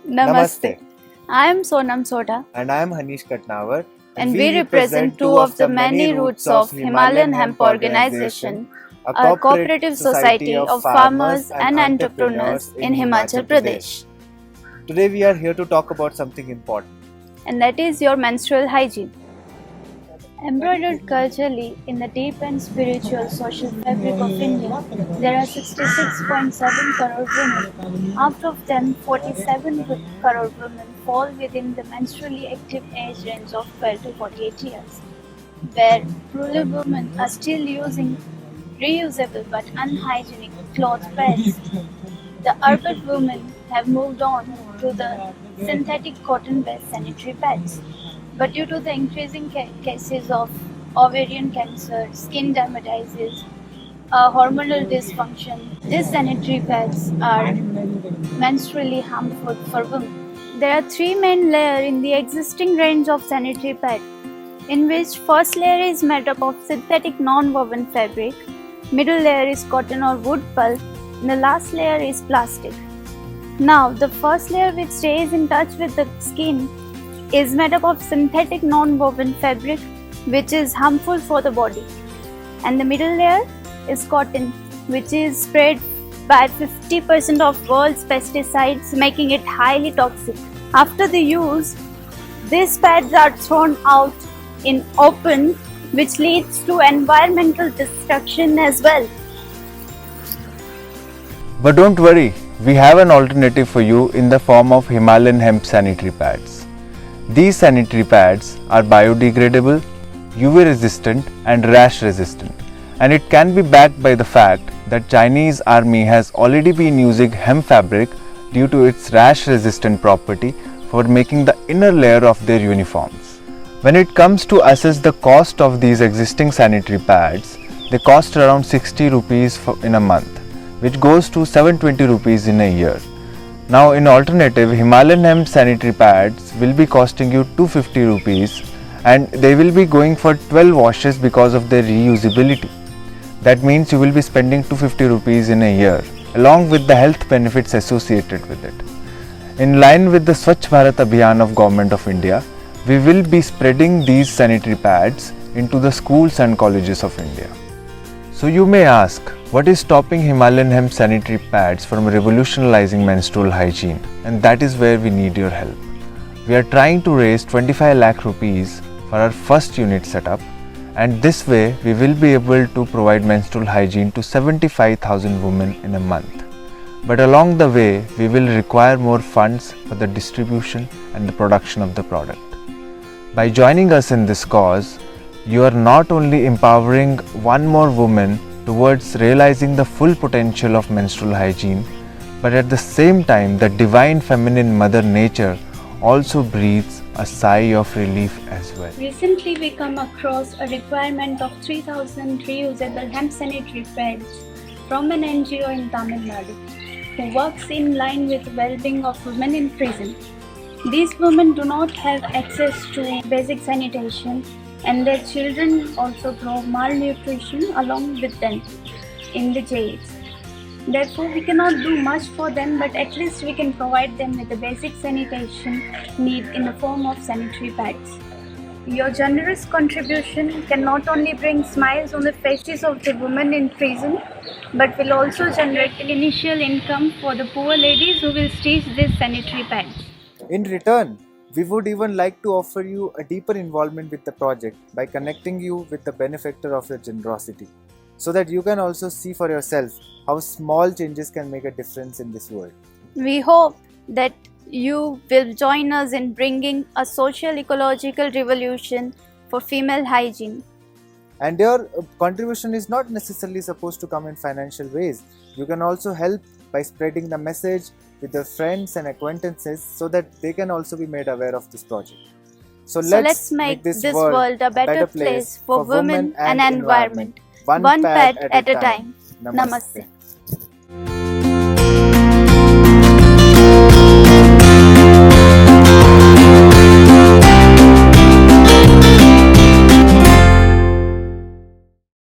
Namaste. I am Sonam Soda. And I am Hanish Katnawar. And we represent two of the many roots of Himalayan Hemp Organization, a cooperative society of farmers and entrepreneurs in Himachal Pradesh. Today we are here to talk about something important. And that is your menstrual hygiene. Embroidered culturally in the deep and spiritual social fabric of India, there are 66.7 crore women. Out of them, 47 crore women fall within the menstrually active age range of 12 to 48 years, where rural women are still using reusable but unhygienic cloth pads. The urban women have moved on to the synthetic cotton-based sanitary pads. But due to the increasing cases of ovarian cancer, skin dermatitis, hormonal dysfunction, these sanitary pads are menstrually harmful for women. There are three main layers in the existing range of sanitary pad, in which first layer is made up of synthetic non-woven fabric, middle layer is cotton or wood pulp, and the last layer is plastic. Now, the first layer, which stays in touch with the skin, is made up of synthetic non-woven fabric, which is harmful for the body, and the middle layer is cotton, which is sprayed by 50% of world's pesticides, making it highly toxic. After the use, these pads are thrown out in open, which leads to environmental destruction as well. But don't worry, we have an alternative for you in the form of Himalayan hemp sanitary pads. These sanitary pads are biodegradable, UV resistant and rash resistant, and it can be backed by the fact that Chinese army has already been using hemp fabric due to its rash resistant property for making the inner layer of their uniforms. When it comes to assess the cost of these existing sanitary pads, they cost around 60 rupees in a month, which goes to 720 rupees in a year. Now, in alternative, Himalayan hemp sanitary pads will be costing you 250 rupees and they will be going for 12 washes because of their reusability. That means you will be spending 250 rupees in a year, along with the health benefits associated with it. In line with the Swachh Bharat Abhiyan of Government of India, we will be spreading these sanitary pads into the schools and colleges of India. So you may ask, what is stopping Himalayan hemp sanitary pads from revolutionizing menstrual hygiene? And that is where we need your help. We are trying to raise 25 lakh rupees for our first unit setup, and this way we will be able to provide menstrual hygiene to 75,000 women in a month. But along the way, we will require more funds for the distribution and the production of the product. By joining us in this cause, you are not only empowering one more woman towards realizing the full potential of menstrual hygiene, but at the same time, the divine feminine Mother Nature also breathes a sigh of relief as well. Recently, we come across a requirement of 3,000 reusable hemp sanitary pads from an NGO in Tamil Nadu, who works in line with the well-being of women in prison. These women do not have access to basic sanitation, and their children also grow malnutrition along with them in the jails. Therefore, we cannot do much for them, but at least we can provide them with the basic sanitation need in the form of sanitary pads. Your generous contribution can not only bring smiles on the faces of the women in prison, but will also generate initial income for the poor ladies who will stitch these sanitary pads. In return, we would even like to offer you a deeper involvement with the project by connecting you with the benefactor of your generosity, so that you can also see for yourself how small changes can make a difference in this world. We hope that you will join us in bringing a social ecological revolution for female hygiene. And your contribution is not necessarily supposed to come in financial ways. You can also help by spreading the message with your friends and acquaintances so that they can also be made aware of this project. So let's make this world a better place for women and environment, one pad at a time. Namaste.